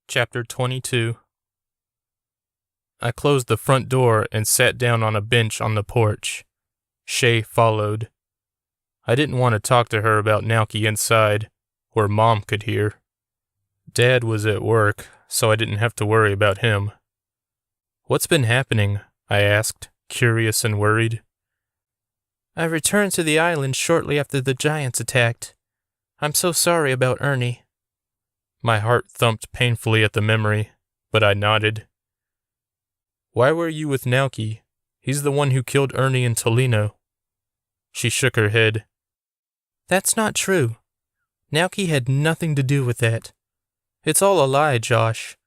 Chapter 22. I closed the front door and sat down on a bench on the porch. Shay followed. I didn't want to talk to her about Naoki inside, where Mom could hear. Dad was at work, so I didn't have to worry about him. "What's been happening?" I asked, curious and worried. "I returned to the island shortly after the giants attacked. I'm so sorry about Ernie." My heart thumped painfully at the memory, but I nodded. "Why were you with Naoki? He's the one who killed Ernie and Tolino." She shook her head. "That's not true. Naoki had nothing to do with that. It's all a lie, Josh.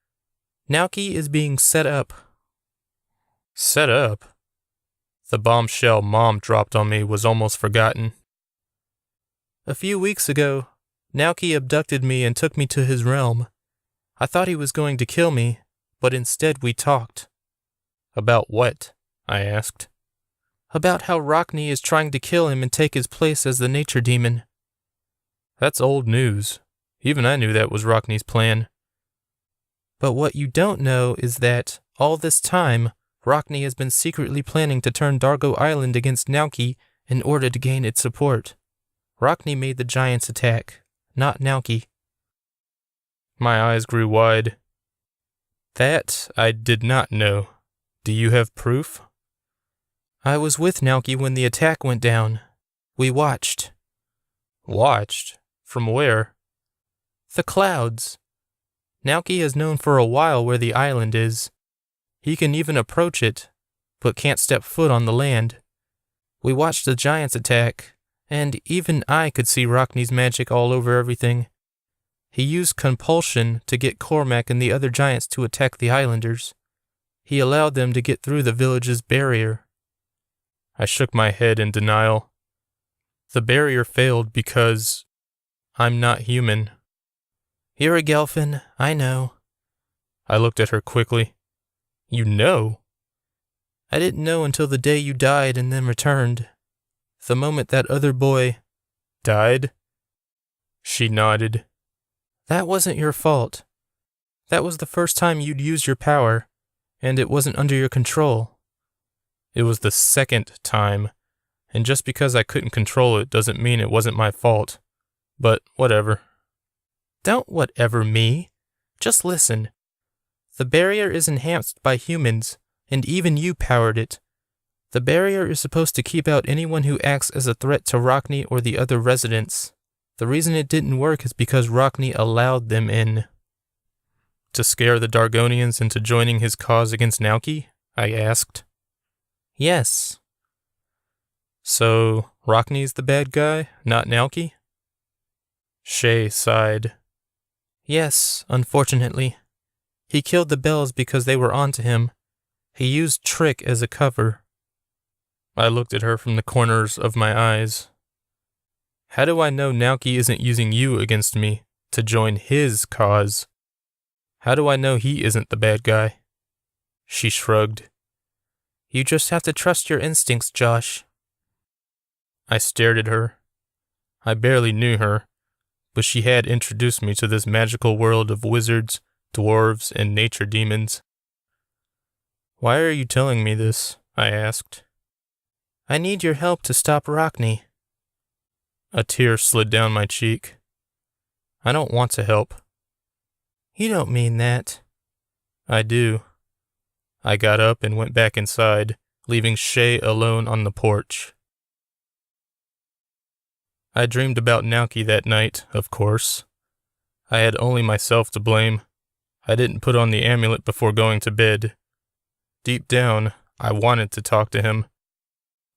Naoki is being set up." Set up? The bombshell Mom dropped on me was almost forgotten. "A few weeks ago, Naoki abducted me and took me to his realm. I thought he was going to kill me, but instead we talked." "About what?" I asked. "About how Rockney is trying to kill him and take his place as the nature demon." "That's old news. Even I knew that was Rockney's plan." "But what you don't know is that, all this time, Rockney has been secretly planning to turn Dargo Island against Naoki in order to gain its support. Rockney made the giants attack, not Naoki." My eyes grew wide. "That I did not know. Do you have proof?" "I was with Naoki when the attack went down. We watched." "Watched? From where?" "The clouds. Naoki has known for a while where the island is. He can even approach it, but can't step foot on the land. We watched the giants attack, and even I could see Rockney's magic all over everything. He used compulsion to get Cormac and the other giants to attack the islanders. He allowed them to get through the village's barrier." I shook my head in denial. "The barrier failed because I'm not human." "You're a Gelfin, I know." I looked at her quickly. "You know?" "I didn't know until the day you died and then returned. The moment that other boy..." "Died?" She nodded. "That wasn't your fault. That was the first time you'd used your power, and it wasn't under your control." "It was the second time, and just because I couldn't control it doesn't mean it wasn't my fault. But whatever." "Don't whatever me. Just listen. The barrier is enhanced by humans, and even you powered it. The barrier is supposed to keep out anyone who acts as a threat to Rockney or the other residents. The reason it didn't work is because Rockney allowed them in." "To scare the Dargonians into joining his cause against Naoki?" I asked. "Yes." "So, Rockney's the bad guy, not Naoki?" Shay sighed. "Yes, unfortunately. He killed the bells because they were onto him. He used Trick as a cover." I looked at her from the corners of my eyes. "How do I know Naoki isn't using you against me to join his cause? How do I know he isn't the bad guy?" She shrugged. "You just have to trust your instincts, Josh." I stared at her. I barely knew her, but she had introduced me to this magical world of wizards, dwarves, and nature demons. "Why are you telling me this?" I asked. "I need your help to stop Rockney." A tear slid down my cheek. "I don't want to help." "You don't mean that." "I do." I got up and went back inside, leaving Shay alone on the porch. I dreamed about Naoki that night, of course. I had only myself to blame. I didn't put on the amulet before going to bed. Deep down, I wanted to talk to him.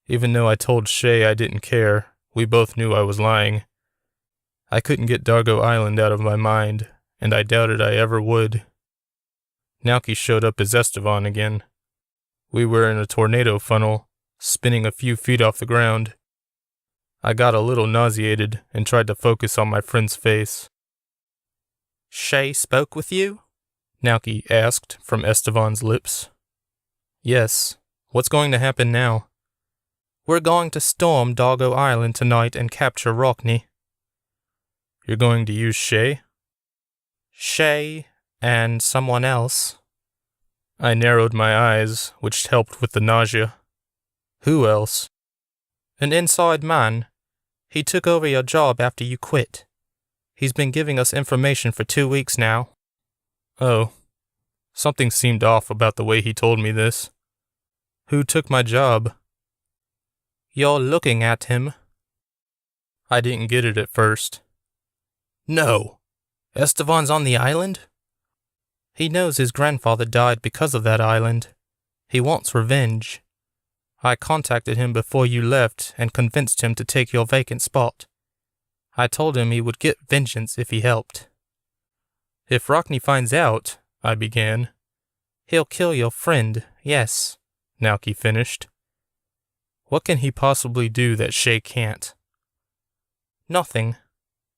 Even though I told Shay I didn't care, we both knew I was lying. I couldn't get Dargo Island out of my mind, and I doubted I ever would. Naoki showed up as Estevan again. We were in a tornado funnel, spinning a few feet off the ground. I got a little nauseated and tried to focus on my friend's face. "Shay spoke with you?" Naoki asked from Estevan's lips. "Yes. What's going to happen now?" "We're going to storm Dargo Island tonight and capture Rockney." "You're going to use Shay?" "Shay, And someone else. I narrowed my eyes, which helped with the nausea. Who else? An inside man. He took over your job after you quit. He's been giving us information for 2 weeks now. Oh. Something seemed off about the way he told me this. Who took my job? You're looking at him. I didn't get it at first. No. Estevan's on the island? He knows his grandfather died because of that island. He wants revenge. I contacted him before you left and convinced him to take your vacant spot. I told him he would get vengeance if he helped. If Rockney finds out, I began. He'll kill your friend, yes, Nauki finished. What can he possibly do that Shay can't? Nothing.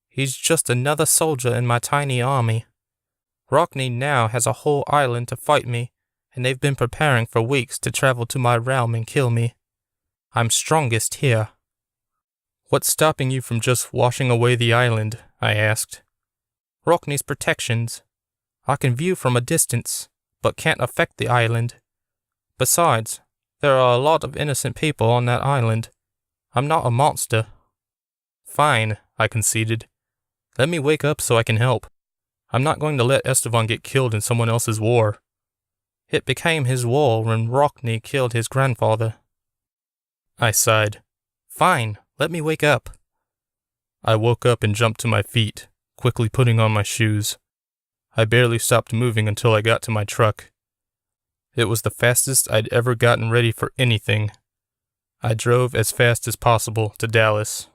He's just another soldier in my tiny army. Rockney now has a whole island to fight me, and they've been preparing for weeks to travel to my realm and kill me. I'm strongest here. What's stopping you from just washing away the island? I asked. Rockney's protections. I can view from a distance, but can't affect the island. Besides, there are a lot of innocent people on that island. I'm not a monster. Fine, I conceded. Let me wake up so I can help. I'm not going to let Estevan get killed in someone else's war. It became his war when Rockney killed his grandfather. I sighed. Fine, let me wake up. I woke up and jumped to my feet, quickly putting on my shoes. I barely stopped moving until I got to my truck. It was the fastest I'd ever gotten ready for anything. I drove as fast as possible to Dallas.